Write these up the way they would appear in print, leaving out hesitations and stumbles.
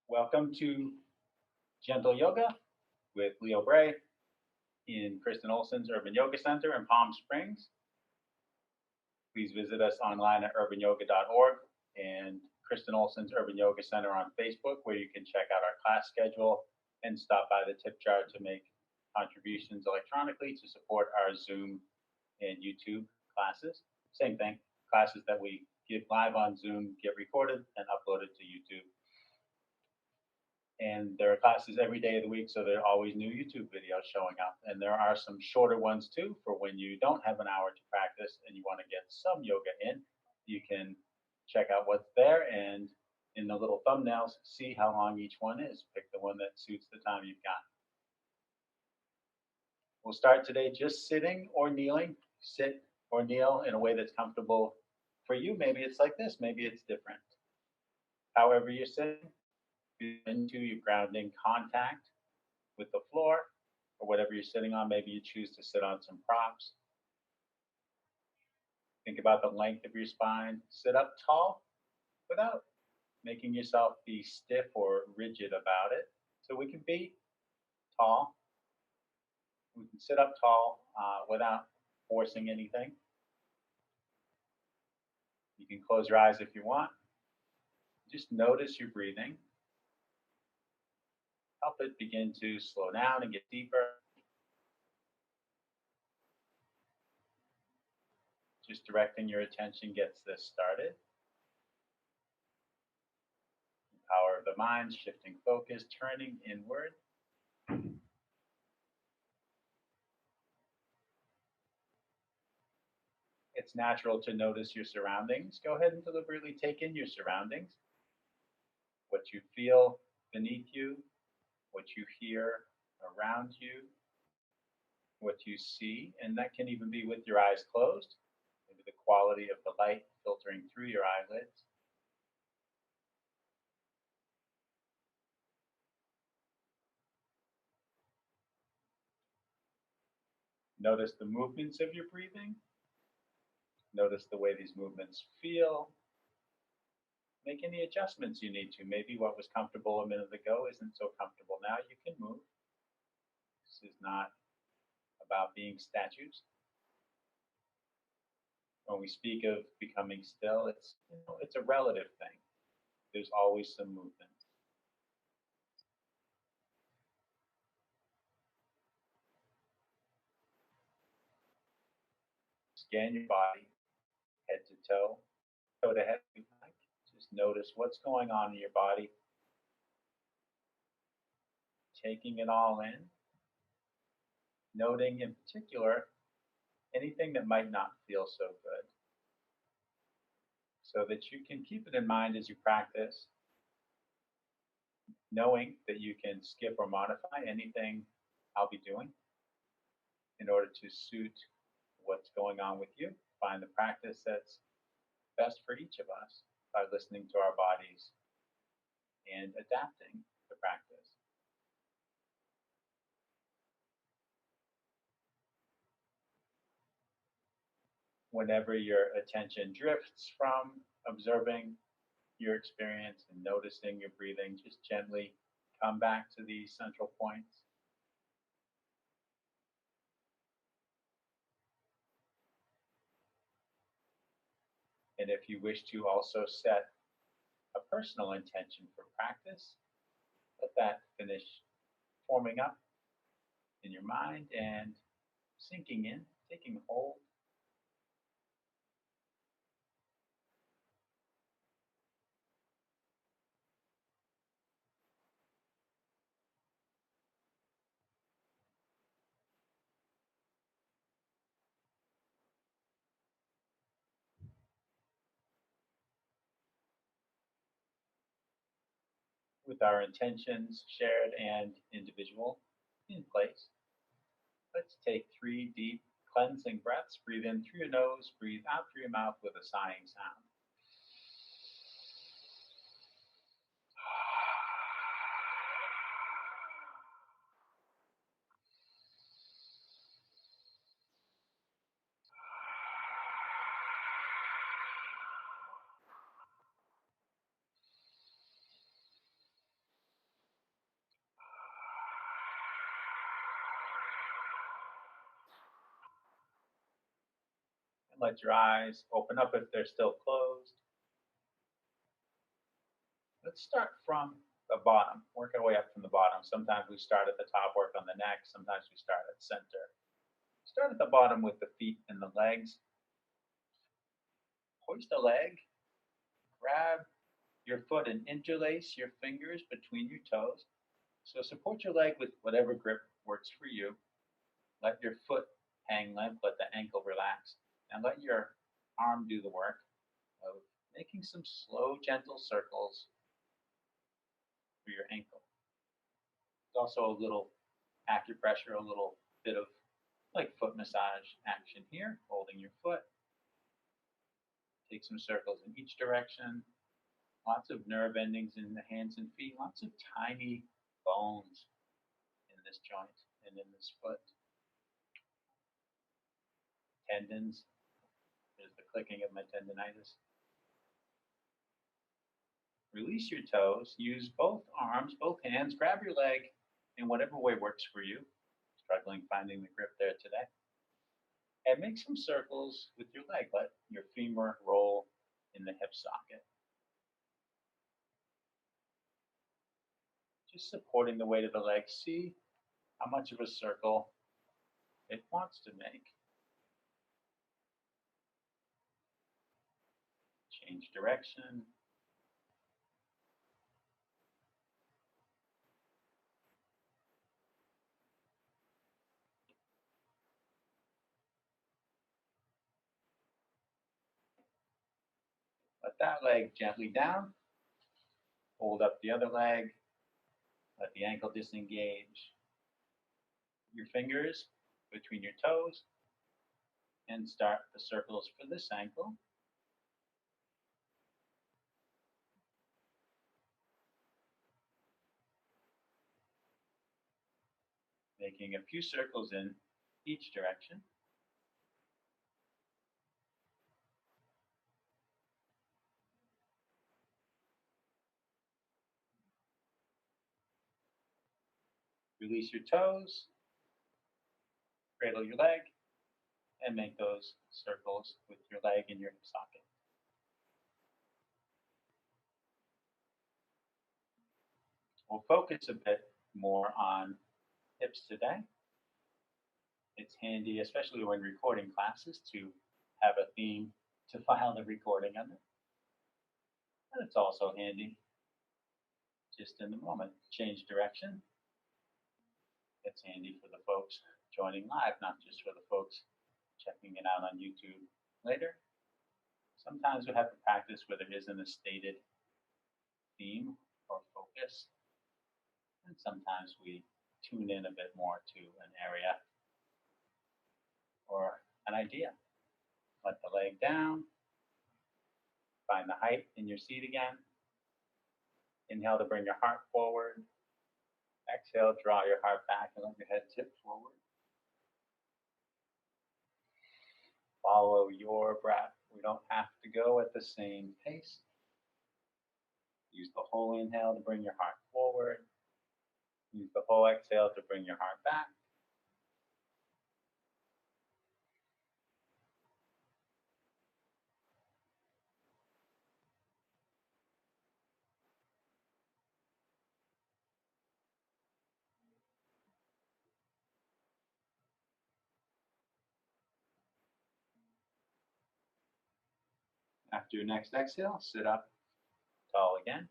Welcome to Gentle Yoga with Leo Bray in Kristen Olson's Urban Yoga Center in Palm Springs. Please visit us online at urbanyoga.org and Kristen Olson's Urban Yoga Center on Facebook, where you can check out our class schedule and stop by the tip jar to make contributions electronically to support our Zoom and YouTube classes. Same thing, classes that we give live on Zoom get recorded and uploaded to YouTube. And there are classes every day of the week, so there are always new YouTube videos showing up. And there are some shorter ones too for when you don't have an hour to practice and you want to get some yoga in. You can check out what's there and in the little thumbnails, see how long each one is. Pick the one that suits the time you've got. We'll start today just sitting or kneeling. Sit or kneel in a way that's comfortable for you. Maybe it's like this, maybe it's different. However you're sitting, into your grounding contact with the floor or whatever you're sitting on. Maybe you choose to sit on some props. Think about the length of your spine. Sit up tall without making yourself be stiff or rigid about it. So we can be tall. We can sit up tall without forcing anything. You can close your eyes if you want. Just notice your breathing. Help it begin to slow down and get deeper. Just directing your attention gets this started. Power of the mind, shifting focus, turning inward. It's natural to notice your surroundings. Go ahead and deliberately take in your surroundings. What you feel beneath you, what you hear around you, what you see, and that can even be with your eyes closed. Maybe the quality of the light filtering through your eyelids. Notice the movements of your breathing. Notice the way these movements feel. Make any adjustments you need to. Maybe what was comfortable a minute ago isn't so comfortable now. You can move. This is not about being statues. When we speak of becoming still, it's a relative thing. There's always some movement. Scan your body, head to toe, toe to head if you like. Just notice what's going on in your body. Taking it all in. Noting in particular anything that might not feel so good, so that you can keep it in mind as you practice, knowing that you can skip or modify anything I'll be doing in order to suit what's going on with you. Find the practice that's best for each of us by listening to our bodies and adapting the practice. Whenever your attention drifts from observing your experience and noticing your breathing, just gently come back to these central points. And if you wish to also set a personal intention for practice, let that finish forming up in your mind and sinking in, taking hold. With our intentions shared and individual in place, let's take 3 deep cleansing breaths. Breathe in through your nose, breathe out through your mouth with a sighing sound. Let your eyes open up if they're still closed. Let's start from the bottom, work our way up from the bottom. Sometimes we start at the top, work on the neck. Sometimes we start at center. Start at the bottom with the feet and the legs. Hoist a leg, grab your foot and interlace your fingers between your toes. So support your leg with whatever grip works for you. Let your foot hang limp, let the ankle relax, and let your arm do the work of making some slow, gentle circles for your ankle. There's also a little acupressure, a little bit of like foot massage action here, holding your foot. Take some circles in each direction. Lots of nerve endings in the hands and feet, lots of tiny bones in this joint and in this foot. Tendons, there's the clicking of my tendonitis. Release your toes, use both arms, both hands, grab your leg in whatever way works for you. Struggling finding the grip there today. And make some circles with your leg. Let your femur roll in the hip socket. Just supporting the weight of the leg. See how much of a circle it wants to make. Change direction. Let that leg gently down. Hold up the other leg. Let the ankle disengage. Your fingers between your toes and start the circles for this ankle. Making a few circles in each direction. Release your toes, cradle your leg, and make those circles with your leg in your hip socket. We'll focus a bit more on hips today. It's handy, especially when recording classes, to have a theme to file the recording under. And it's also handy just in the moment. Change direction. It's handy for the folks joining live, not just for the folks checking it out on YouTube later. Sometimes we have to practice where there isn't a stated theme or focus. And sometimes we tune in a bit more to an area or an idea. Let the leg down. Find the height in your seat again. Inhale to bring your heart forward. Exhale, draw your heart back and let your head tip forward. Follow your breath. We don't have to go at the same pace. Use the whole inhale to bring your heart forward. Use the whole exhale to bring your heart back. After your next exhale, sit up tall again.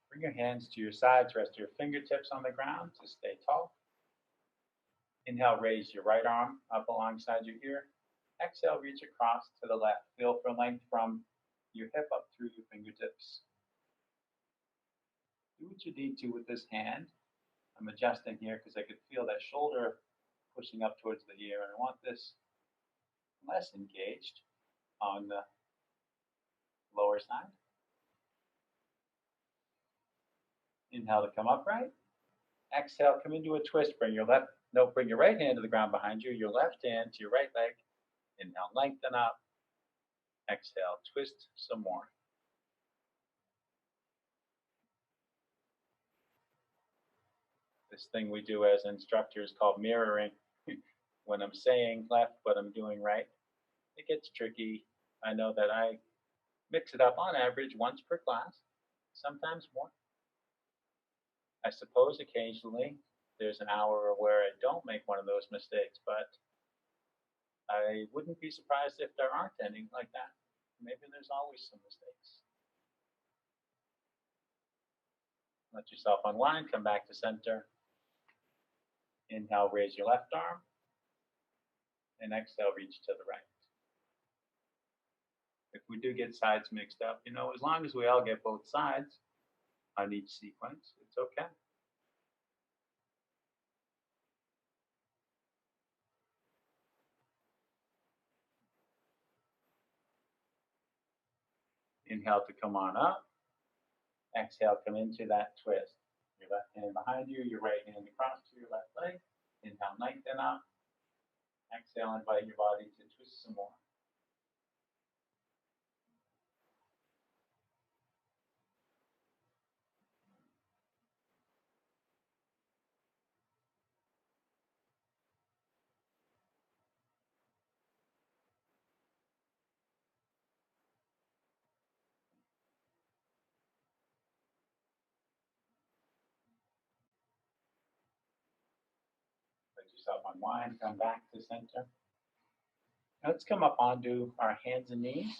Bring your hands to your sides, rest your fingertips on the ground to stay tall. Inhale, raise your right arm up alongside your ear. Exhale, reach across to the left. Feel for length from your hip up through your fingertips. Do what you need to with this hand. I'm adjusting here because I could feel that shoulder pushing up towards the ear, and I want this less engaged on the lower side. Inhale to come upright. Exhale, come into a twist. Bring your right hand to the ground behind you, your left hand to your right leg. Inhale, lengthen up. Exhale, twist some more. This thing we do as instructors called mirroring. when I'm saying left but I'm doing right, it gets tricky. I know that I mix it up on average once per class, sometimes more. I suppose occasionally there's an hour where I don't make one of those mistakes, but I wouldn't be surprised if there aren't any like that. Maybe there's always some mistakes. Let yourself unwind, come back to center. Inhale, raise your left arm, and exhale, reach to the right. If we do get sides mixed up, as long as we all get both sides on each sequence, it's okay. Inhale to come on up. Exhale, come into that twist. Your left hand behind you, your right hand across to your left leg. Inhale, lengthen up. Exhale, invite your body to twist some more. Let yourself unwind, come back to center. Now let's come up onto our hands and knees.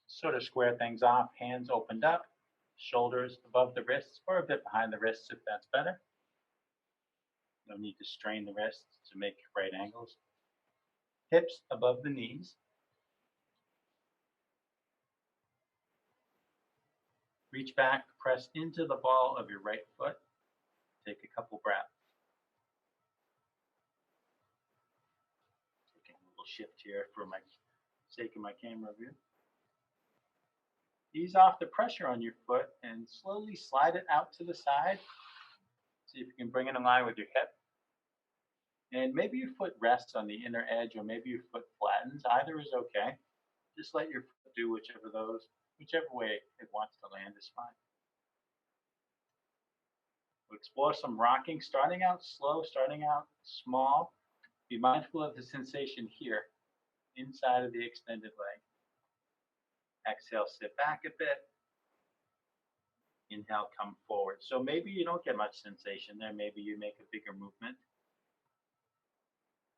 Sort of square things off, hands opened up, shoulders above the wrists or a bit behind the wrists if that's better. No need to strain the wrists to make right angles. Hips above the knees. Reach back, press into the ball of your right foot. Take a couple breaths. Taking a little shift here for my sake of my camera view. Ease off the pressure on your foot and slowly slide it out to the side. See if you can bring it in line with your hip. And maybe your foot rests on the inner edge or maybe your foot flattens. Either is okay. Just let your foot do whichever way it wants to land is fine. We'll explore some rocking, starting out slow, starting out small. Be mindful of the sensation here, inside of the extended leg. Exhale, sit back a bit. Inhale, come forward. So maybe you don't get much sensation there. Maybe you make a bigger movement.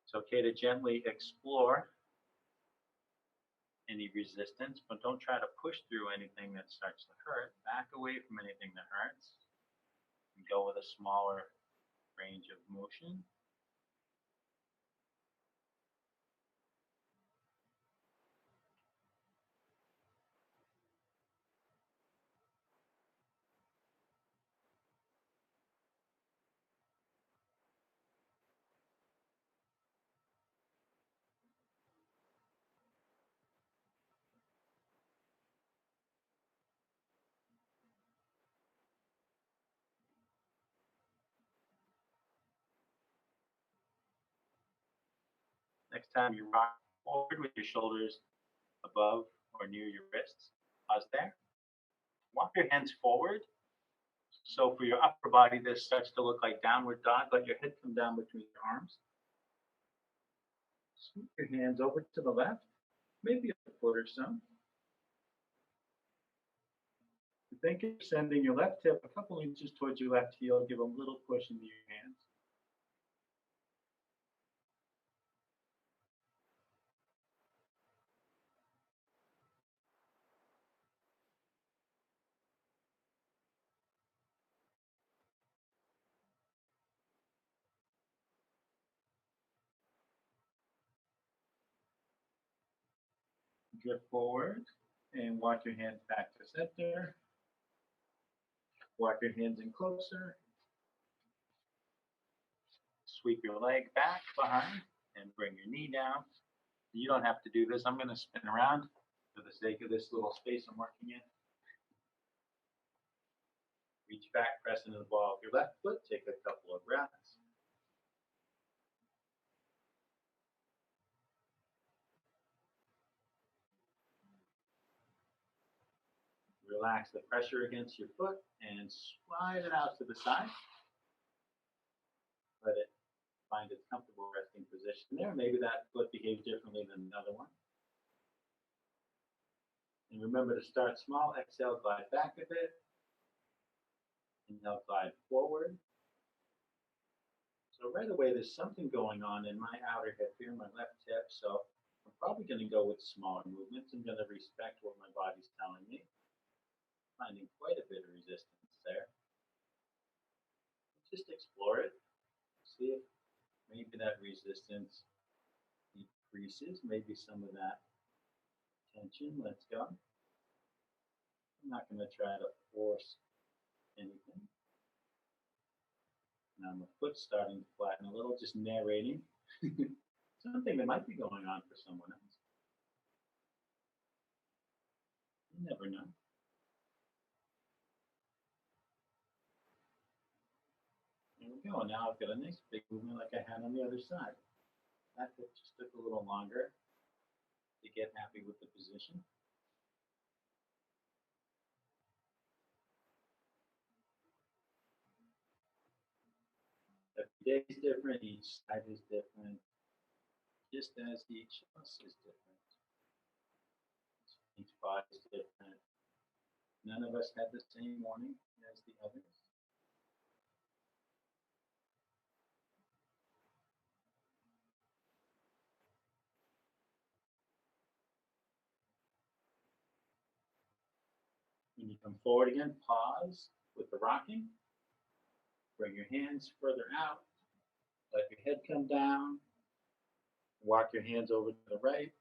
It's okay to gently explore any resistance, but don't try to push through anything that starts to hurt. Back away from anything that hurts. And go with a smaller range of motion. Next time you rock forward with your shoulders above or near your wrists, pause there. Walk your hands forward. So for your upper body, this starts to look like downward dog. Let your head come down between your arms. Scoop your hands over to the left, maybe a foot or so. Think of sending your left hip a couple inches towards your left heel. Give a little push into your hands. Drift forward and walk your hands back to center. Walk your hands in closer. Sweep your leg back behind and bring your knee down. You don't have to do this. I'm going to spin around for the sake of this little space I'm working in. Reach back, press into the ball of your left foot. Take a couple of breaths. Relax the pressure against your foot and slide it out to the side. Let it find its comfortable resting position there. Maybe that foot behaves differently than the other one. And remember to start small. Exhale, glide back a bit. Inhale, glide forward. So right away, there's something going on in my outer hip here, my left hip. So I'm probably going to go with smaller movements. I'm going to respect what my body's telling me. Finding quite a bit of resistance there. Just explore it. See if maybe that resistance decreases. Maybe some of that tension. Let's go. I'm not going to try to force anything. Now my foot's starting to flatten a little, just narrating something that might be going on for someone else. You never know. There we go. Now I've got a nice big movement like I had on the other side. That foot just took a little longer to get happy with the position. Every day is different, each side is different, just as each of us is different. Each body is different. None of us had the same morning as the others. When you come forward again, pause with the rocking. Bring your hands further out. Let your head come down. Walk your hands over to the right.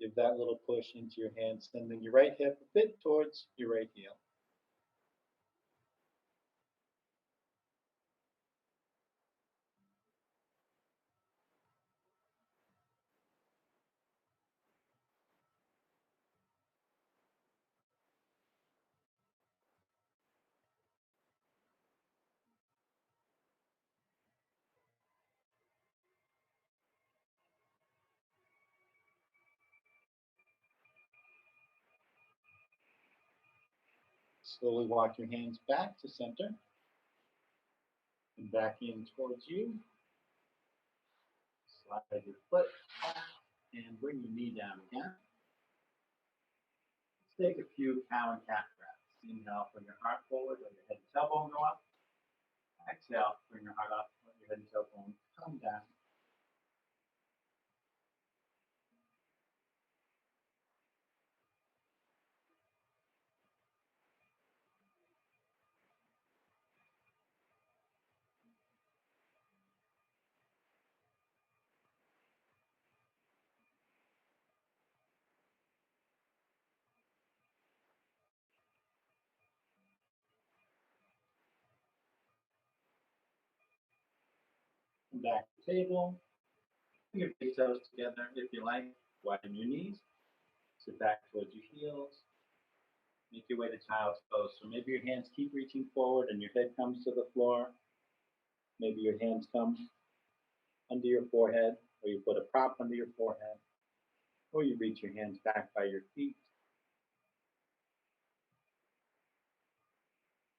Give that little push into your hands, sending your right hip a bit towards your right heel. Slowly walk your hands back to center and back in towards you. Slide your foot back and bring your knee down again. Let's take a few cow and cat breaths. Inhale, bring your heart forward, let your head and tailbone go up. Exhale, bring your heart up, let your head and tailbone come down. Come back to the table. Bring your big toes together if you like. Widen your knees. Sit back towards your heels. Make your way to child's pose. So maybe your hands keep reaching forward and your head comes to the floor. Maybe your hands come under your forehead, or you put a prop under your forehead, or you reach your hands back by your feet.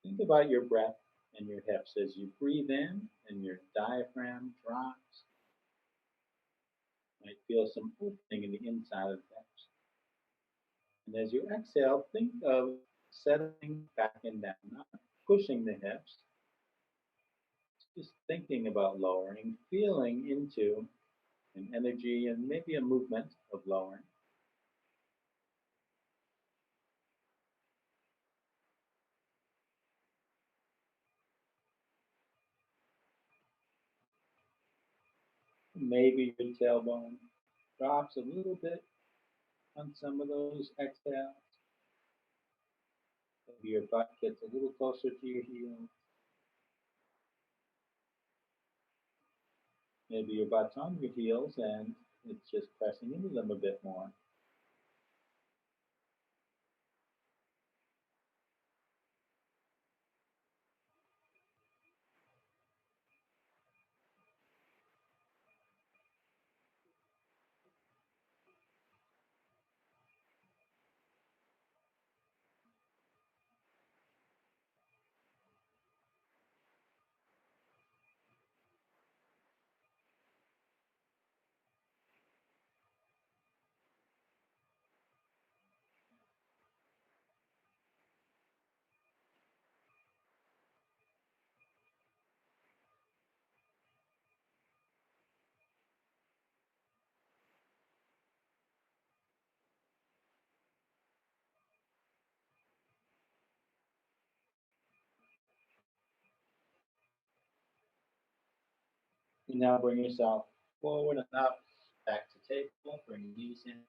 Think about your breath and your hips as you breathe in and your diaphragm drops. You might feel some opening in the inside of the hips. And as you exhale, think of settling back and down, not pushing the hips, just thinking about lowering, feeling into an energy and maybe a movement of lowering. Maybe your tailbone drops a little bit on some of those exhales. Maybe your butt gets a little closer to your heels. Maybe your butt's on your heels and it's just pressing into them a bit more. And now bring yourself forward and up, back to table. Bring your knees in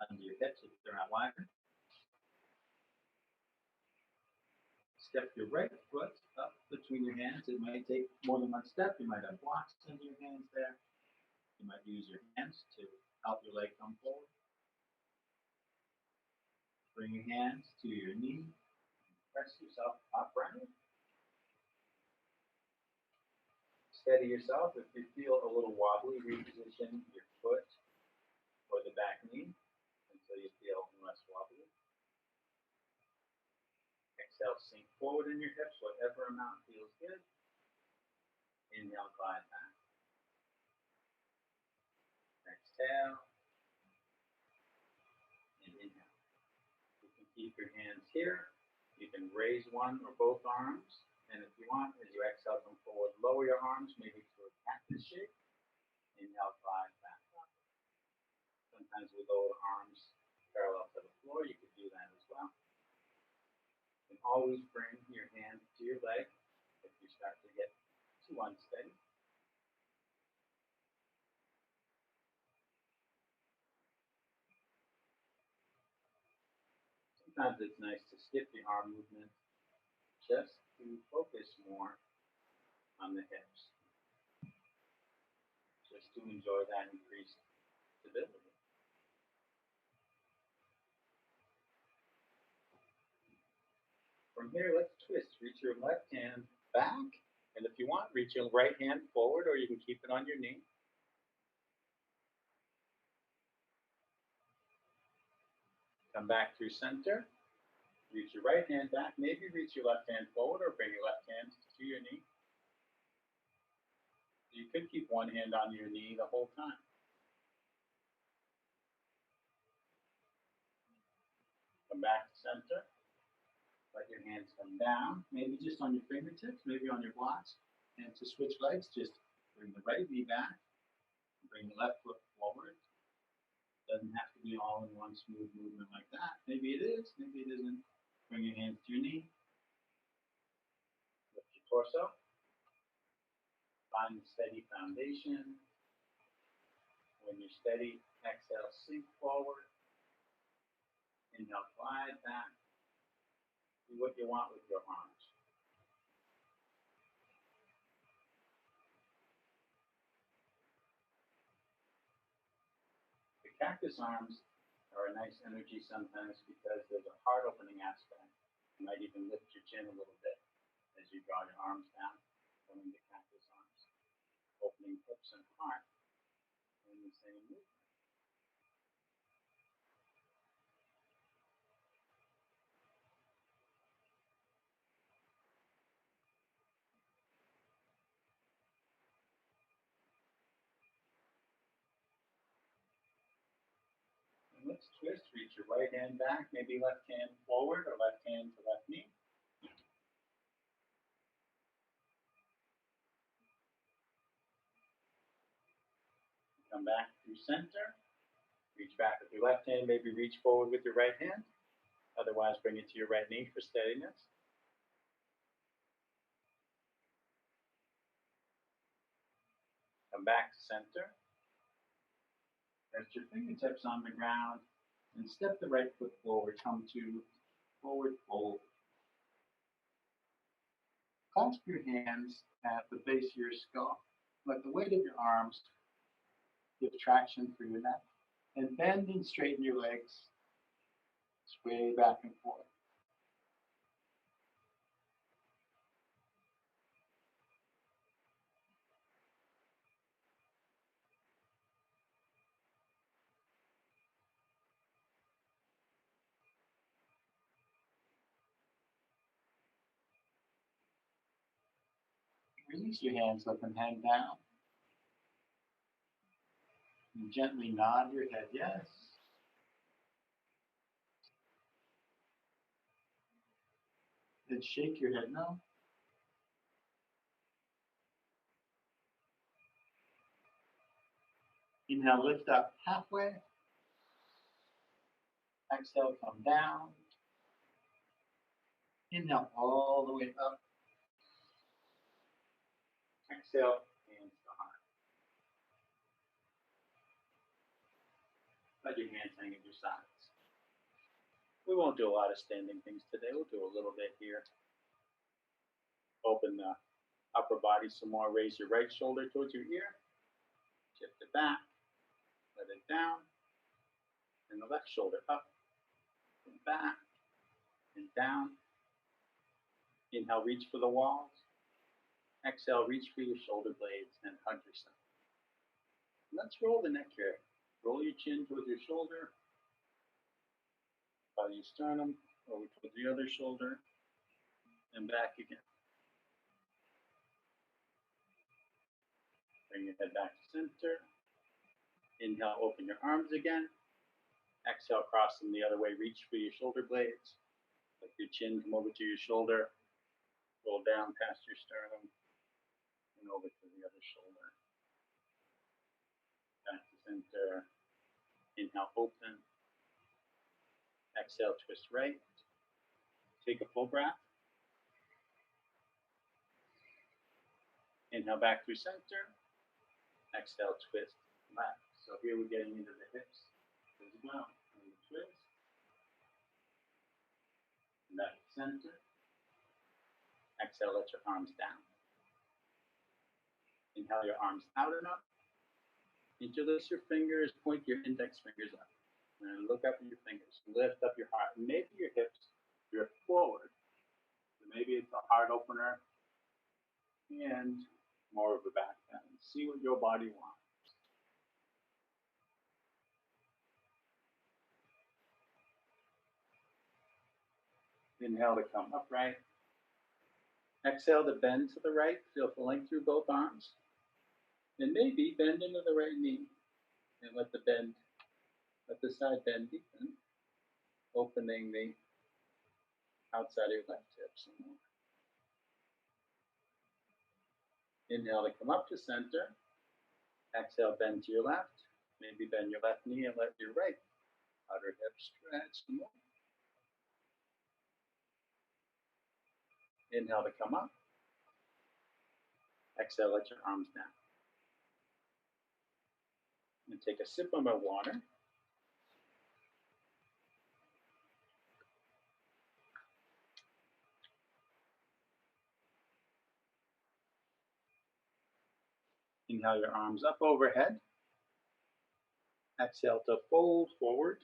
under your hips if they're not wider. Step your right foot up between your hands. It might take more than one step. You might have blocks under your hands there. You might use your hands to help your leg come forward. Bring your hands to your knee. Press yourself upright. Steady yourself. If you feel a little wobbly, reposition your foot or the back knee until you feel less wobbly. Exhale, sink forward in your hips, whatever amount feels good. Inhale, glide back. Exhale, and inhale. You can keep your hands here. You can raise one or both arms. And if you want, as you exhale, come forward, lower your arms, maybe to a cactus shape. Inhale, glide back up. Sometimes we lower the arms parallel to the floor. You could do that as well. And always bring your hand to your leg if you start to get too unsteady. Sometimes it's nice to skip the arm movement just to focus more on the hips, just to enjoy that increased stability. From here, let's twist. Reach your left hand back, and if you want, reach your right hand forward, or you can keep it on your knee. Come back through center. Reach your right hand back. Maybe reach your left hand forward, or bring your left hand to your knee. You could keep one hand on your knee the whole time. Come back to center. Let your hands come down, maybe just on your fingertips, maybe on your blocks. And to switch legs, just bring the right knee back, bring the left foot forward. Doesn't have to be all in one smooth movement like that. Maybe it is, maybe it isn't. Bring your hands to your knee. Lift your torso. Find a steady foundation. When you're steady, exhale, sink forward. Inhale, glide back. Do what you want with your arms. The cactus arms are a nice energy sometimes because there's a heart opening aspect. You might even lift your chin a little bit as you draw your arms down, forming the cactus arms, opening hips and heart in the same movement. And let's twist. Reach your right hand back, maybe left hand forward or left hand to left knee. Come back through center. Reach back with your left hand, maybe reach forward with your right hand. Otherwise, bring it to your right knee for steadiness. Come back to center. Rest your fingertips on the ground and step the right foot forward. Come to forward fold. Clasp your hands at the base of your skull. Let the weight of your arms give traction through your neck. And bend and straighten your legs. Sway back and forth. Release your hands, let them hang down. And gently nod your head, yes. Then shake your head, no. Inhale, lift up halfway. Exhale, come down. Inhale all the way up. Exhale, hands to heart. Let your hands hang at your sides. We won't do a lot of standing things today. We'll do a little bit here. Open the upper body some more. Raise your right shoulder towards your ear. Shift it back. Let it down. And the left shoulder up and back and down. Inhale, reach for the walls. Exhale, reach for your shoulder blades and hug yourself. Let's roll the neck here. Roll your chin towards your shoulder. Follow your sternum over towards the other shoulder and back again. Bring your head back to center. Inhale, open your arms again. Exhale, cross them the other way. Reach for your shoulder blades. Let your chin come over to your shoulder. Roll down past your sternum and over to the other shoulder. Back to center. Inhale, open. Exhale, twist right. Take a full breath. Inhale, back through center. Exhale, twist left. So here we're getting into the hips as well. And the twist. Back to center. Exhale, let your arms down. Inhale your arms out and up. Interlace your fingers, point your index fingers up. And look up at your fingers. Lift up your heart. Maybe your hips drift forward. So maybe it's a heart opener and more of a back bend. See what your body wants. Inhale to come upright. Exhale to bend to the right. Feel the length through both arms. And maybe bend into the right knee. And let the side bend deepen. Opening the outside of your left hip some more. Inhale to come up to center. Exhale, bend to your left. Maybe bend your left knee and let your right outer hip stretch some more. Inhale to come up. Exhale, let your arms down. And take a sip of my water. Inhale your arms up overhead. Exhale to fold forward.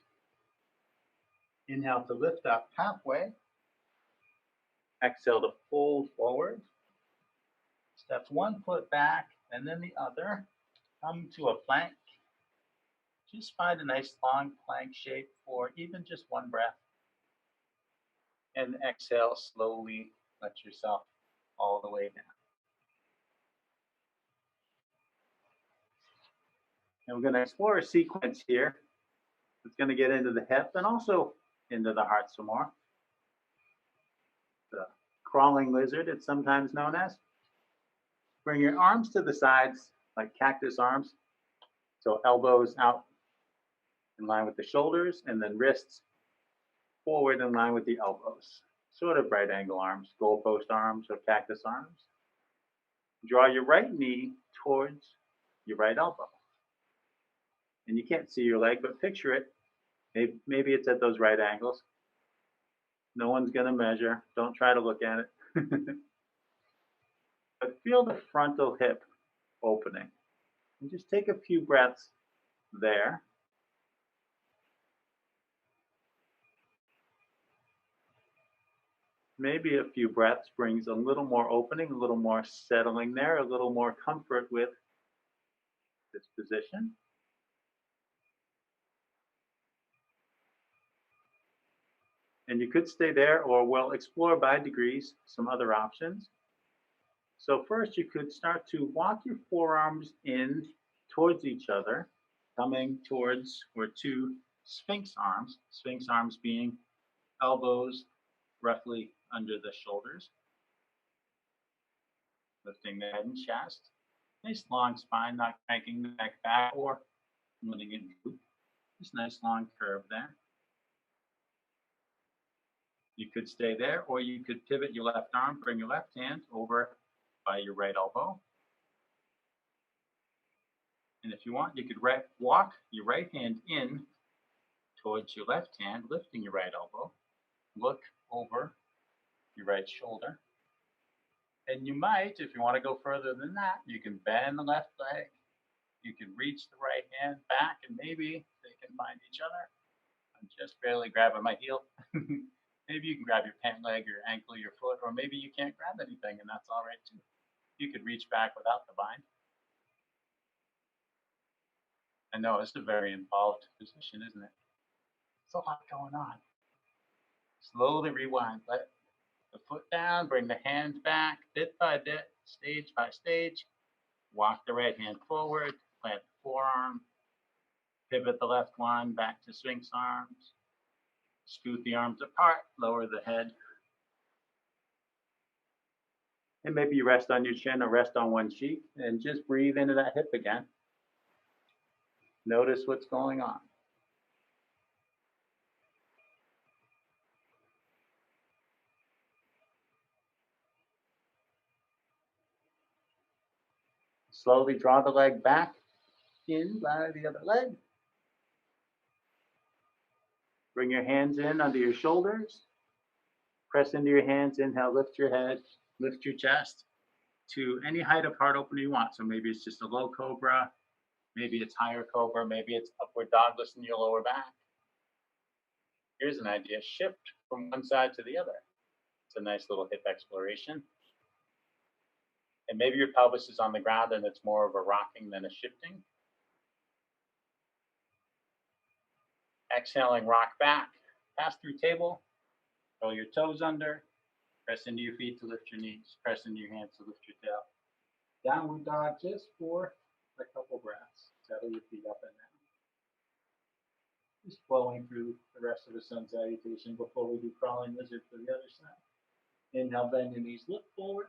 Inhale to lift up halfway. Exhale to fold forward. Step one foot back and then the other. Come to a plank. Just find a nice long plank shape for even just one breath. And exhale, slowly let yourself all the way down. And we're going to explore a sequence here. It's going to get into the hip and also into the heart some more. The crawling lizard, it's sometimes known as. Bring your arms to the sides like cactus arms. So elbows out in line with the shoulders and then wrists forward in line with the elbows. Sort of right angle arms, goalpost arms or cactus arms. Draw your right knee towards your right elbow. And you can't see your leg, but picture it. Maybe it's at those right angles. No one's going to measure. Don't try to look at it. But feel the frontal hip opening. And just take a few breaths there. Maybe a few breaths brings a little more opening, a little more settling there, a little more comfort with this position. And you could stay there, or we'll explore by degrees some other options. So first you could start to walk your forearms in towards each other, coming towards or to sphinx arms being elbows roughly under the shoulders. Lifting the head and chest. Nice long spine, not cranking the neck back or letting it droop. Just nice long curve there. You could stay there, or you could pivot your left arm, bring your left hand over by your right elbow, And if you want, you could walk your right hand in towards your left hand, lifting your right elbow. Look over your right shoulder. And you might, if you want to go further than that, you can bend the left leg. You can reach the right hand back, and maybe they can find each other. I'm just barely grabbing my heel. Maybe you can grab your pant leg, your ankle, your foot, or maybe you can't grab anything, and that's all right too. You could reach back without the bind. I know it's a very involved position, isn't it? It's a lot going on. Slowly rewind. Let the foot down, bring the hands back, bit by bit, stage by stage. Walk the right hand forward, plant the forearm, pivot the left one back to Sphinx arms. Scoot the arms apart, lower the head. And maybe you rest on your chin or rest on one cheek and just breathe into that hip again. Notice what's going on. Slowly draw the leg back in by the other leg. Bring your hands in under your shoulders. Press into your hands. Inhale, lift your head, lift your chest to any height of heart opener you want. So maybe it's just a low cobra, maybe it's higher cobra, maybe it's upward dog, listen to your lower back. Here's an idea, shift from one side to the other. It's a nice little hip exploration. And maybe your pelvis is on the ground and it's more of a rocking than a shifting. Exhaling, rock back, pass through table, roll your toes under, press into your feet to lift your knees, press into your hands to lift your tail. Downward dog just for a couple breaths. Settle your feet up and down. Just flowing through the rest of the sun salutation before we do crawling lizard for the other side. Inhale, bend your knees, look forward.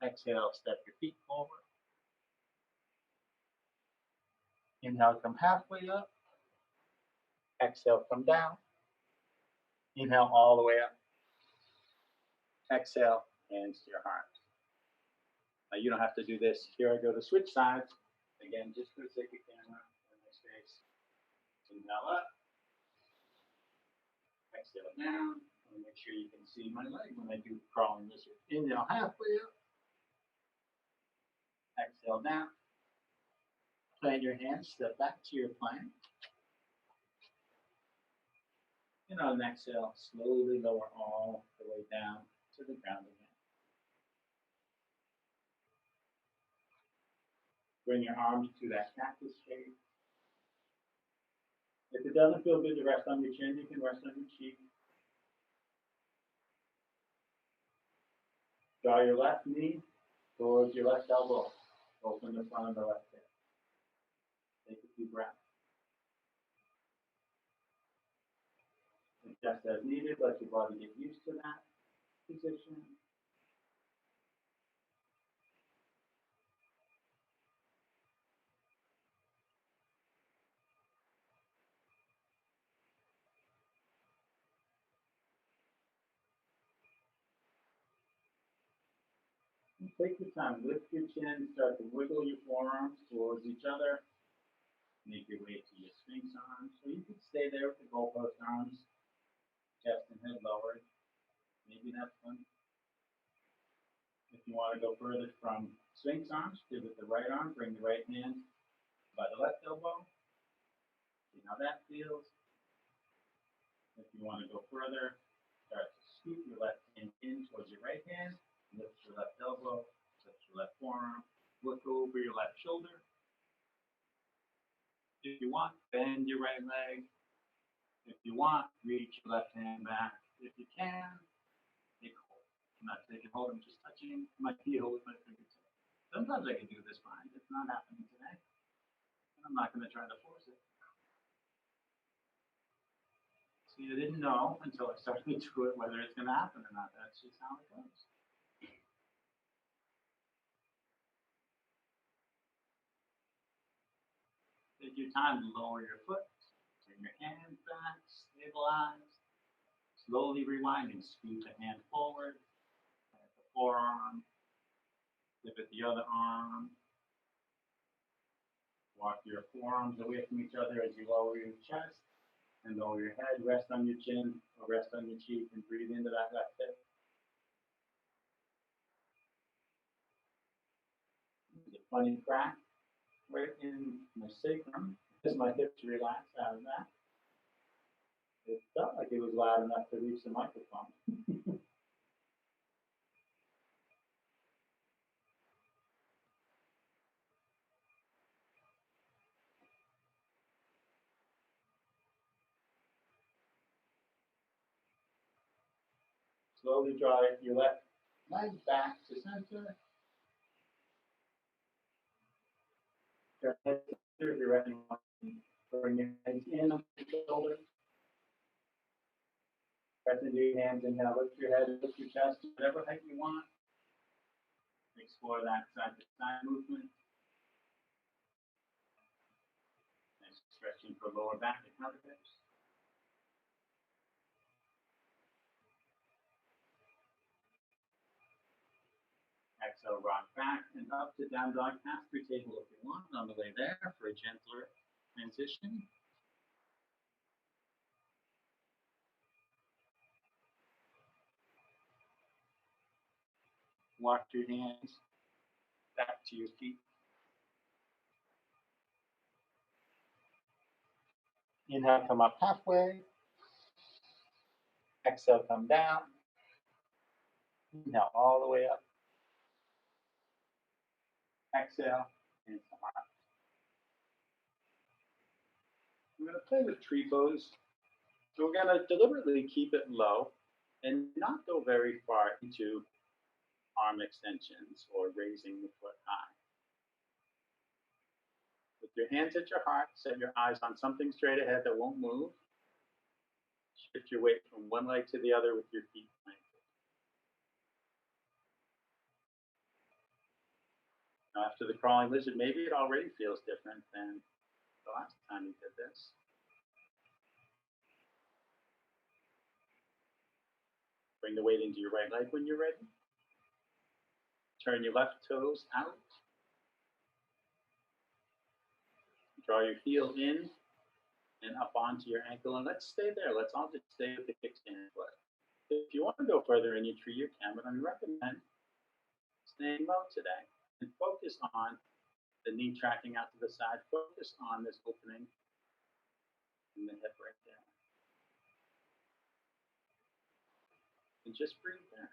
Exhale, step your feet forward. Inhale, come halfway up. Exhale, come down. Inhale all the way up. Exhale, hands to your heart. Now you don't have to do this. Here I go to switch sides. Again, just for the sake of camera in my space. Inhale up. Exhale down. Make sure you can see my leg when I do crawling lizard. Inhale halfway up. Exhale down. Plant your hands, step back to your plank. And on an exhale, slowly lower all the way down to the ground again. Bring your arms to that cactus shape. If it doesn't feel good to rest on your chin, you can rest on your cheek. Draw your left knee towards your left elbow. Open the front of the left hip. Take a few breaths. Adjust as needed. Let your body get used to that position. And take your time. Lift your chin. Start to wiggle your forearms towards each other. Make your way to your Sphinx arms. So you can stay there with the goalpost arms. Chest and head lowered. Maybe that's one. If you want to go further from Sphinx arms, pivot the right arm, bring the right hand by the left elbow. See how that feels. If you want to go further, start to scoop your left hand in towards your right hand, lift your left elbow, lift your left forearm, look over your left shoulder. If you want, bend your right leg. If you want, reach your left hand back. If you can, take hold. I'm not taking hold, I'm just touching my heel with my fingertips. Sometimes I can do this fine. It's not happening today. And I'm not going to try to force it. See, I didn't know until I started to do it whether it's going to happen or not. That's just how it goes. Take your time to lower your foot. Bring your hands back, stabilize. Slowly rewinding. Scoot the hand forward. Plant the forearm. Pivot the other arm. Walk your forearms away from each other as you lower your chest and lower your head. Rest on your chin or rest on your cheek and breathe into that left hip. There's a funny crack right in my sacrum as my hips relax out of that. It felt like it was loud enough to reach the microphone. Slowly draw your left leg back to center. Your head to center if you're ready. Bring your hands in on your shoulders. Press into your hands and now lift your head, lift your chest, whatever height you want. Explore that side to side movement. Nice stretching for lower back and outer hips. Exhale, rock back and up to down dog pass-through table if you want. On the way there for a gentler transition. Walk your hands back to your feet. Inhale, come up halfway. Exhale, come down. Inhale, all the way up. Exhale, and come up. We're going to play with tree pose. So we're going to deliberately keep it low and not go very far into arm extensions or raising the foot high. With your hands at your heart, set your eyes on something straight ahead that won't move. Shift your weight from one leg to the other with your feet planted. Now after the crawling lizard, maybe it already feels different than the last time you did this. Bring the weight into your right leg when you're ready. Turn your left toes out. Draw your heel in and up onto your ankle, and let's stay there. Let's all just stay with the kickstand foot. If you want to go further in your tree, you can, but I recommend staying low today and focus on the knee tracking out to the side. Focus on this opening in the hip right there. And just breathe there.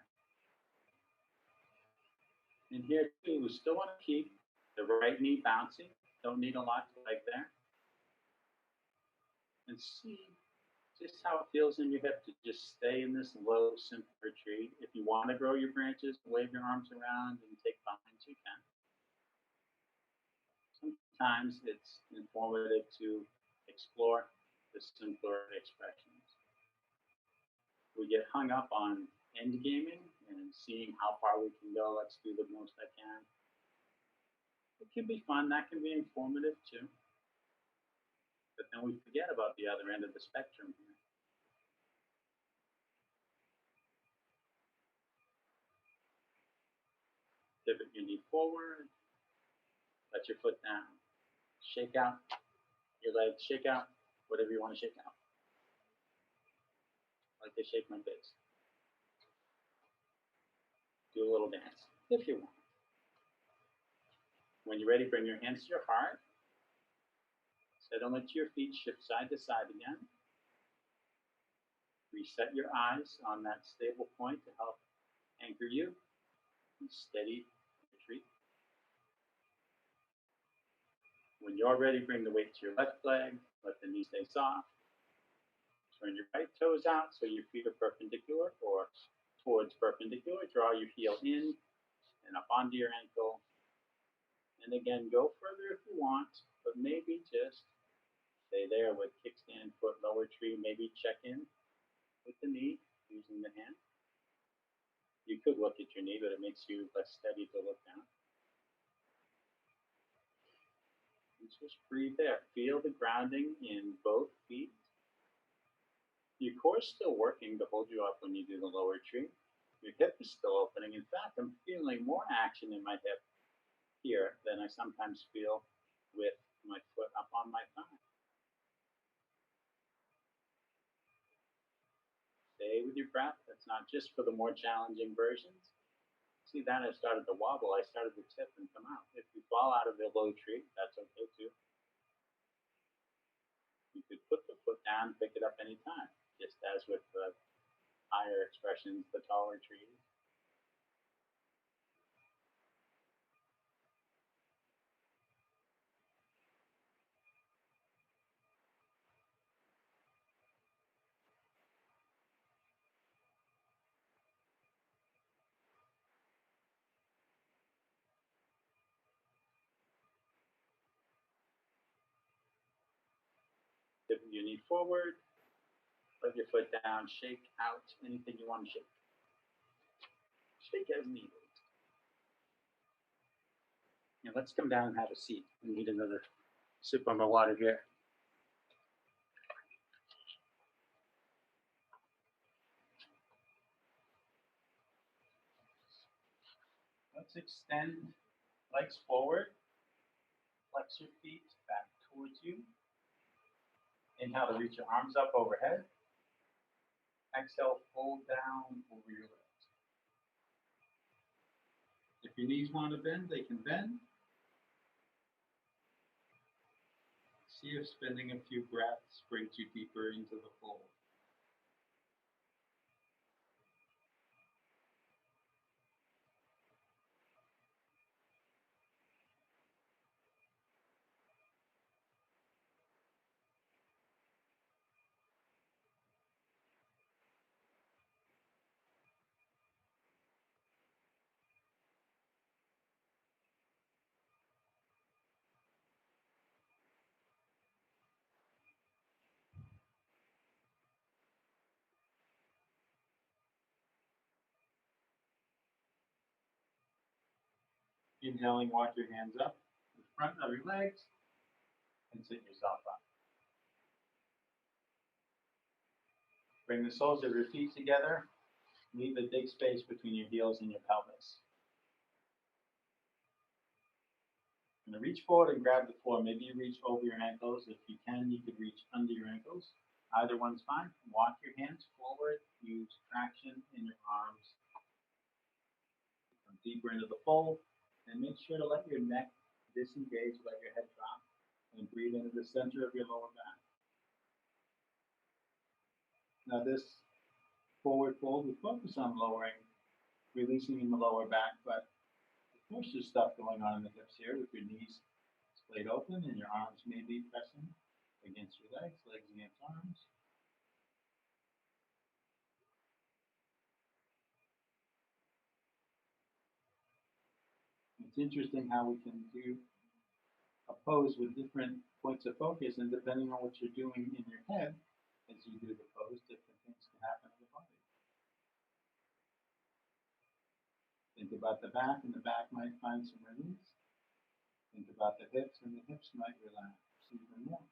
And here too, we still want to keep the right knee bouncing. Don't need a lot to leg there. And see just how it feels in your hip to just stay in this low, simpler tree. If you want to grow your branches, wave your arms around and take vines, you can. Sometimes it's informative to explore the simpler expressions. We get hung up on end gaming and seeing how far we can go. Let's do the most I can. It can be fun. That can be informative too. But then we forget about the other end of the spectrum here. Pivot your knee forward. Let your foot down. Shake out your legs. Shake out whatever you want to shake out. I like to shake my face. Do a little dance if you want. When you're ready, bring your hands to your heart. Settle into your feet, shift side to side again. Reset your eyes on that stable point to help anchor you and steady retreat. When you're ready, bring the weight to your left leg. Let the knee stay soft. Turn your right toes out so your feet are perpendicular or towards perpendicular. Draw your heel in and up onto your ankle. And again, go further if you want, but maybe just stay there with kickstand foot, lower tree. Maybe check in with the knee using the hand. You could look at your knee, but it makes you less steady to look down. And just breathe there. Feel the grounding in both feet. Your core is still working to hold you up when you do the lower tree. Your hip is still opening. In fact, I'm feeling more action in my hip here than I sometimes feel with my foot up on my thigh. Stay with your breath. That's not just for the more challenging versions. See that I started to wobble. I started to tip and come out. If you fall out of the low tree, that's okay too. You could put the foot down, pick it up anytime, just as with the higher expressions, the taller trees. Pivot your knee forward, put your foot down, shake out anything you want to shake. Shake as needed. Now let's come down and have a seat. We need another sip of my water here. Let's extend legs forward. Flex your feet back towards you. Inhale to reach your arms up overhead. Exhale, fold down over your legs. If your knees want to bend, they can bend. See if spending a few breaths brings you deeper into the fold. Inhaling, walk your hands up in front of your legs and sit yourself up. Bring the soles of your feet together. Leave a big space between your heels and your pelvis. I'm going to reach forward and grab the floor. Maybe you reach over your ankles. If you can, you could reach under your ankles. Either one's fine. Walk your hands forward. Use traction in your arms. Come deeper into the fold. And make sure to let your neck disengage, let your head drop. And breathe into the center of your lower back. Now this forward fold, we focus on lowering, releasing in the lower back, but of course there's stuff going on in the hips here with your knees splayed open and your arms may be pressing against your legs, legs against arms. It's interesting how we can do a pose with different points of focus, and depending on what you're doing in your head as you do the pose, different things can happen in the body. Think about the back, and the back might find some release. Think about the hips, and the hips might relax even more.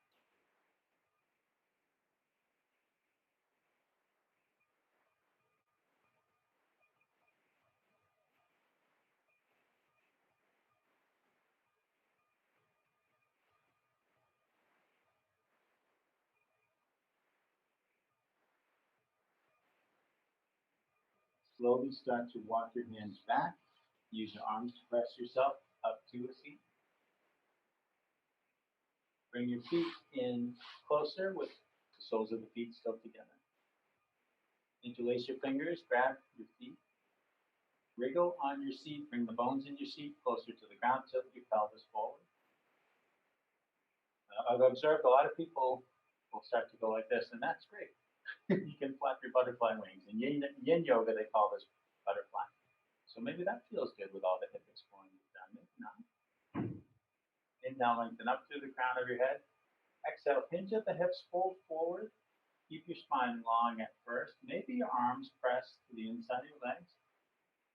Slowly start to walk your hands back. Use your arms to press yourself up to a seat. Bring your feet in closer with the soles of the feet still together. Interlace your fingers, grab your feet. Wriggle on your seat, bring the bones in your seat closer to the ground, tilt your pelvis forward. I've observed a lot of people will start to go like this, and that's great. You can flap your butterfly wings. In yin yoga, they call this butterfly. So maybe that feels good with all the hip exploring you've done. Maybe not. Inhale, lengthen up through the crown of your head. Exhale, hinge at the hips, fold forward. Keep your spine long at first. Maybe your arms press to the inside of your legs,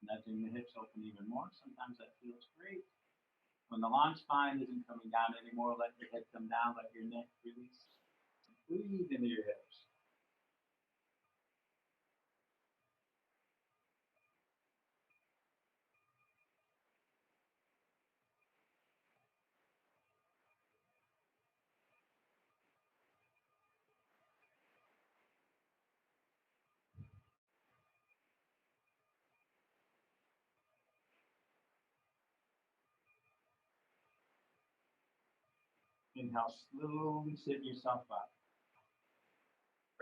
nudging the hips open even more. Sometimes that feels great. When the long spine isn't coming down anymore, let your head come down, let your neck release. Breathe into your hips. Inhale, slowly sit yourself up.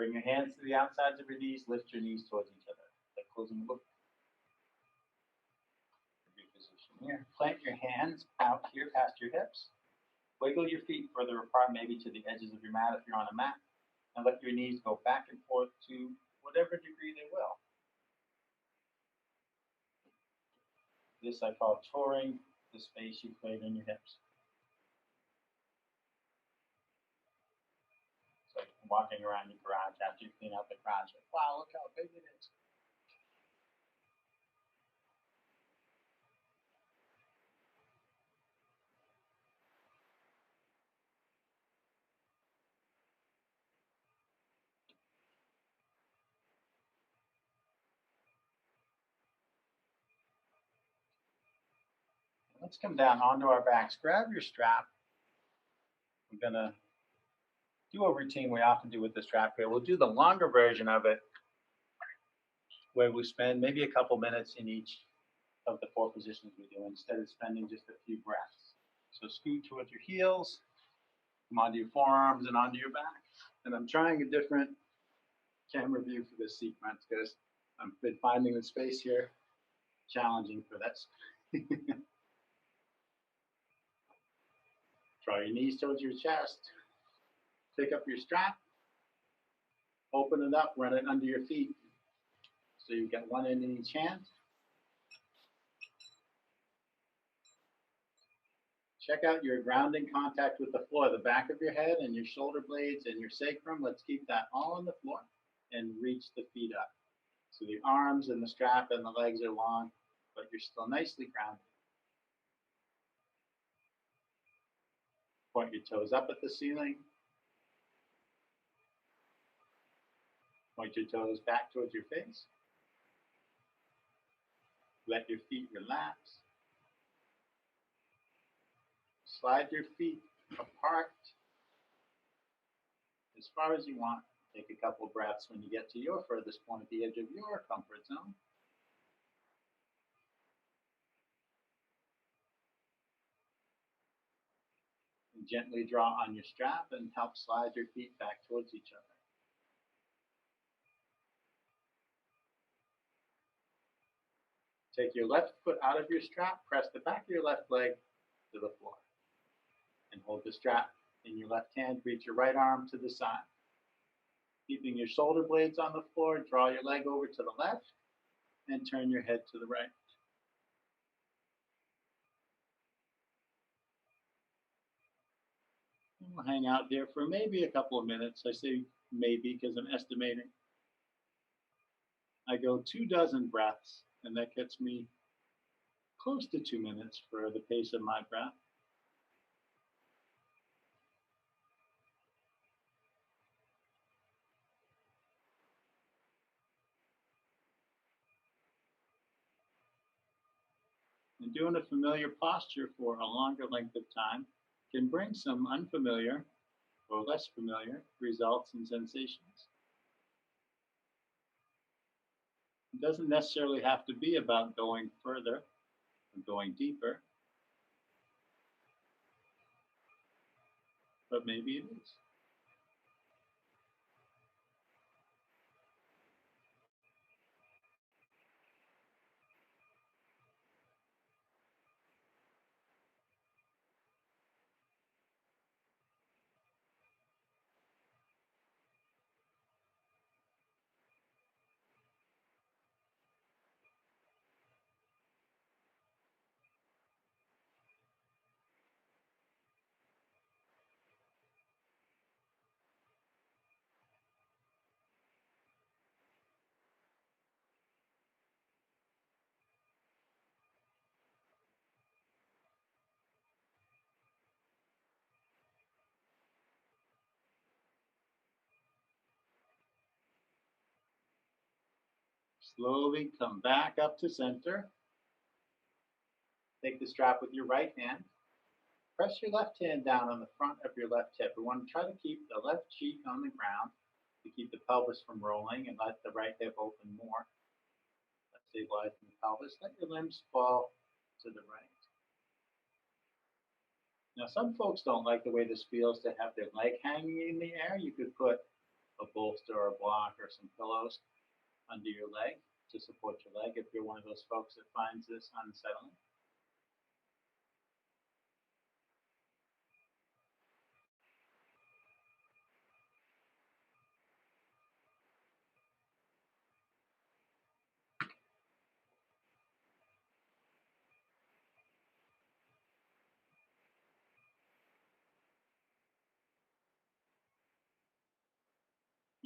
Bring your hands to the outsides of your knees, lift your knees towards each other, like closing the book. Reposition here. Plant your hands out here past your hips. Wiggle your feet further apart, maybe to the edges of your mat if you're on a mat, and let your knees go back and forth to whatever degree they will. This I call touring the space you create in your hips. It's like walking around your garage after you clean out the garage. Like, wow, look how big it is. Let's come down onto our backs. Grab your strap. We're gonna do a routine we often do with the strap here. We'll do the longer version of it, where we spend maybe a couple minutes in each of the 4 positions we do, instead of spending just a few breaths. So scoot towards your heels, come onto your forearms and onto your back. And I'm trying a different camera view for this sequence because I've been finding the space here challenging for this. Draw your knees towards your chest. Pick up your strap. Open it up, run it under your feet. So you get one end in each hand. Check out your grounding contact with the floor, the back of your head and your shoulder blades and your sacrum. Let's keep that all on the floor and reach the feet up. So the arms and the strap and the legs are long, but you're still nicely grounded. Point your toes up at the ceiling. Point your toes back towards your face. Let your feet relax. Slide your feet apart as far as you want. Take a couple breaths when you get to your furthest point at the edge of your comfort zone. And gently draw on your strap and help slide your feet back towards each other. Take your left foot out of your strap, press the back of your left leg to the floor. And hold the strap in your left hand, reach your right arm to the side. Keeping your shoulder blades on the floor, draw your leg over to the left and turn your head to the right. And we'll hang out here for maybe a couple of minutes. I say maybe because I'm estimating. I go 24 breaths, and that gets me close to 2 minutes for the pace of my breath. And doing a familiar posture for a longer length of time can bring some unfamiliar or less familiar results and sensations. It doesn't necessarily have to be about going further or going deeper, but maybe it is. Slowly come back up to center. Take the strap with your right hand. Press your left hand down on the front of your left hip. We want to try to keep the left cheek on the ground to keep the pelvis from rolling and let the right hip open more. Let's stabilize the pelvis. Let your limbs fall to the right. Now, some folks don't like the way this feels to have their leg hanging in the air. You could put a bolster or a block or some pillows under your leg to support your leg if you're one of those folks that finds this unsettling.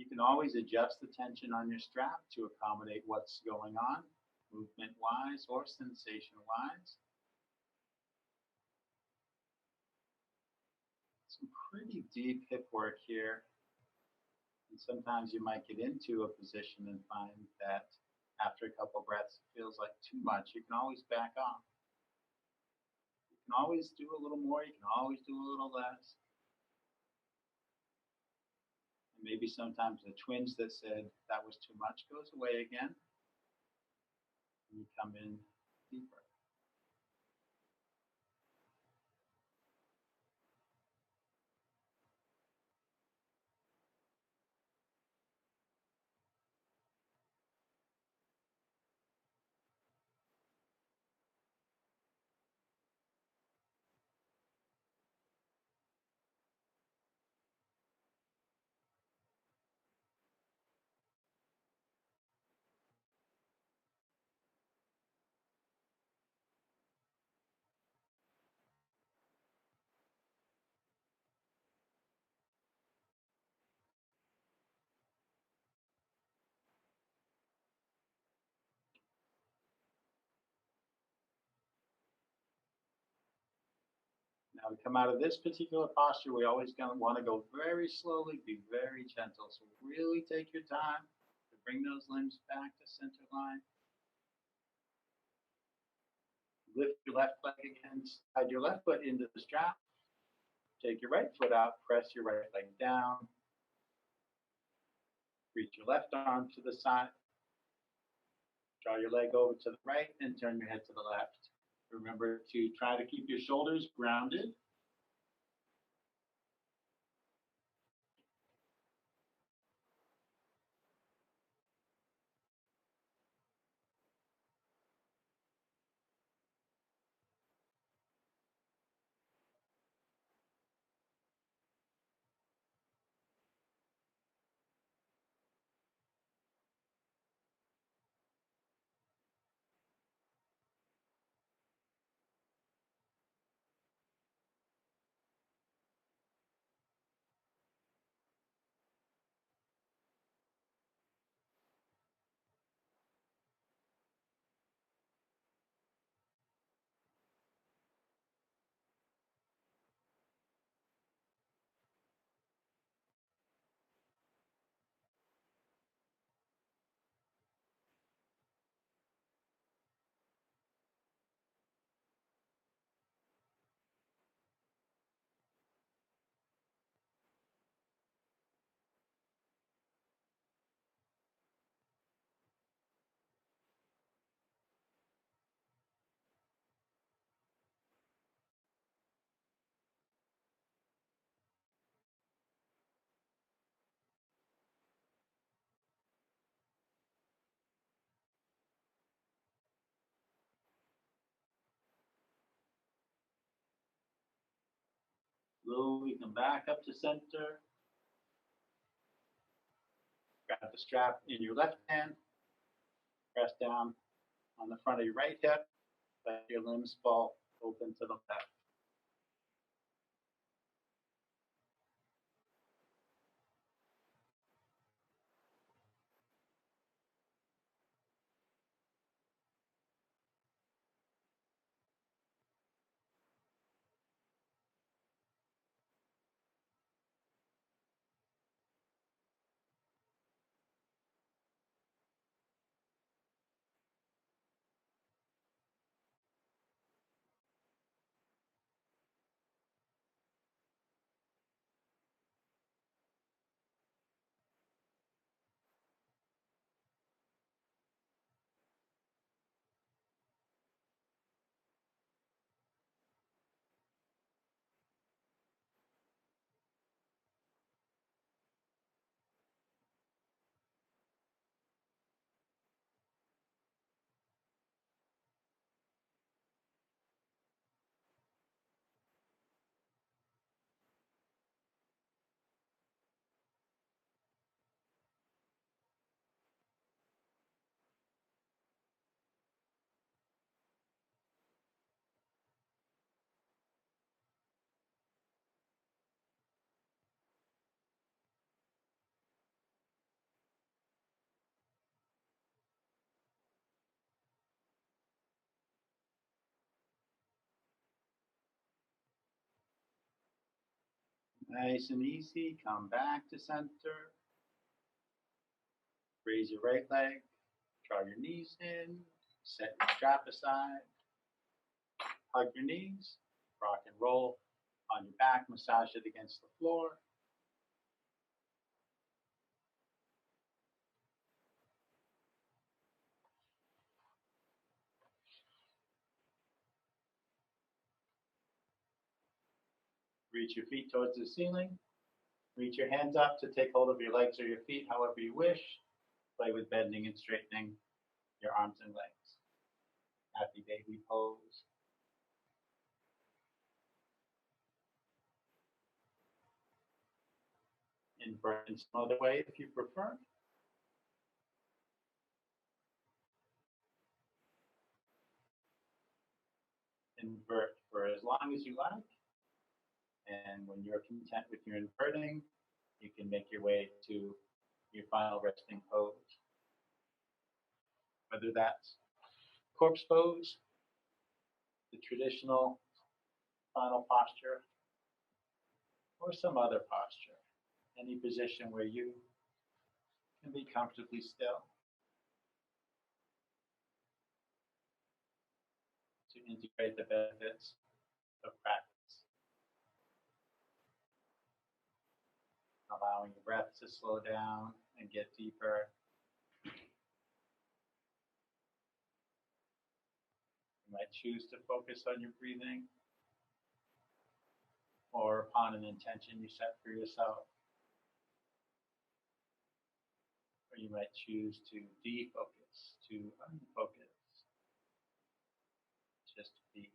You can always adjust the tension on your strap to accommodate what's going on, movement wise or sensation wise. Some pretty deep hip work here. And sometimes you might get into a position and find that after a couple breaths it feels like too much. You can always back off. You can always do a little more, you can always do a little less. And maybe sometimes the twinge that said that was too much goes away again. And you come in deeper. Now to come out of this particular posture, we always going to want to go very slowly, be very gentle. So really take your time to bring those limbs back to center line. Lift your left leg again, slide your left foot into the strap. Take your right foot out, press your right leg down. Reach your left arm to the side. Draw your leg over to the right and turn your head to the left. Remember to try to keep your shoulders grounded. Slowly come back up to center. Grab the strap in your left hand. Press down on the front of your right hip. Let your limbs fall open to the left. Nice and easy. Come back to center. Raise your right leg. Draw your knees in. Set your strap aside. Hug your knees. Rock and roll on your back. Massage it against the floor. Reach your feet towards the ceiling. Reach your hands up to take hold of your legs or your feet, however you wish. Play with bending and straightening your arms and legs. Happy baby pose. Invert in some other way if you prefer. Invert for as long as you like. And when you're content with your inverting, you can make your way to your final resting pose. Whether that's corpse pose, the traditional final posture, or some other posture. Any position where you can be comfortably still to integrate the benefits of practice. Allowing your breath to slow down and get deeper. You might choose to focus on your breathing or upon an intention you set for yourself. Or you might choose to defocus, to unfocus, just to be.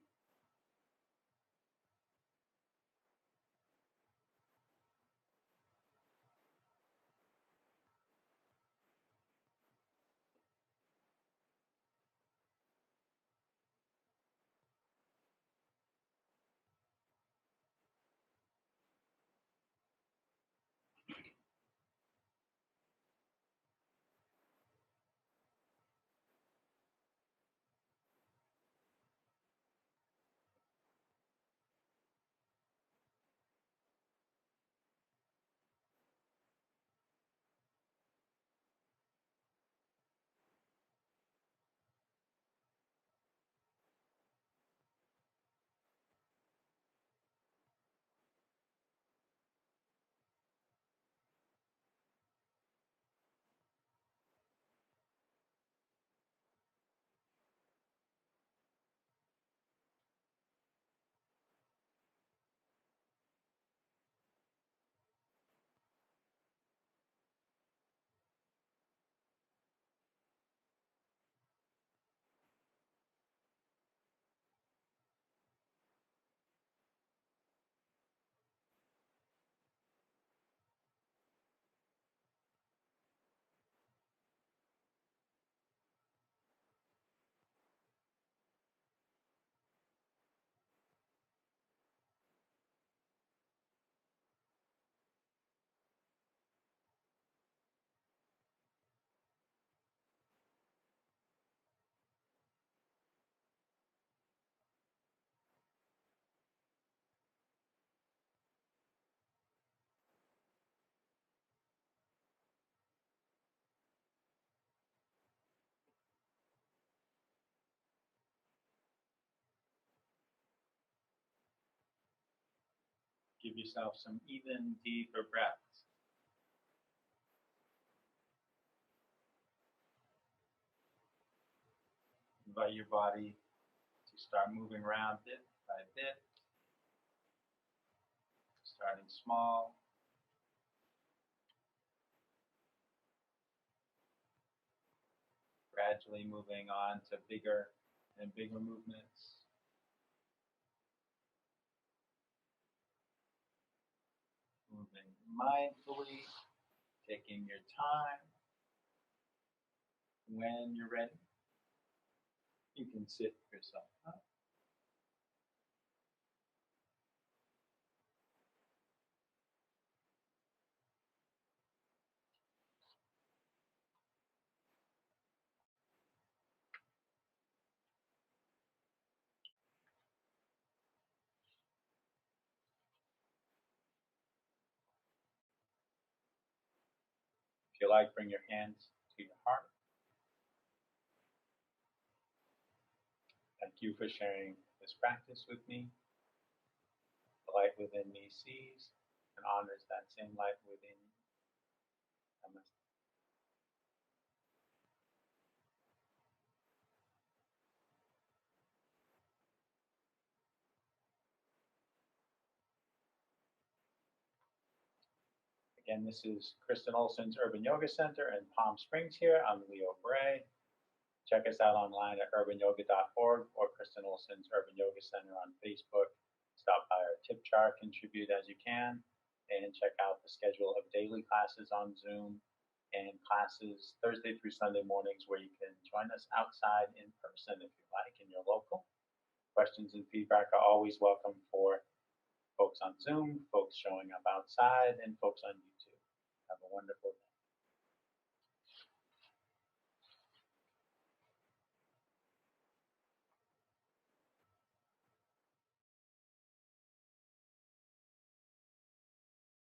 Give yourself some even, deeper breaths. Invite your body to start moving around bit by bit, starting small, gradually moving on to bigger and bigger movements. Moving mindfully, taking your time. When you're ready, you can sit yourself up. you like, bring your hands to your heart. Thank you for sharing this practice with me. The light within me sees and honors that same light within you. Namaste. Again, this is Kristen Olson's Urban Yoga Center in Palm Springs here. I'm Leo Bray. Check us out online at urbanyoga.org or Kristen Olson's Urban Yoga Center on Facebook. Stop by our tip jar, contribute as you can, and check out the schedule of daily classes on Zoom and classes Thursday through Sunday mornings where you can join us outside in person if you like and you're local. Questions and feedback are always welcome for folks on Zoom, folks showing up outside, and folks on YouTube. Have a wonderful day.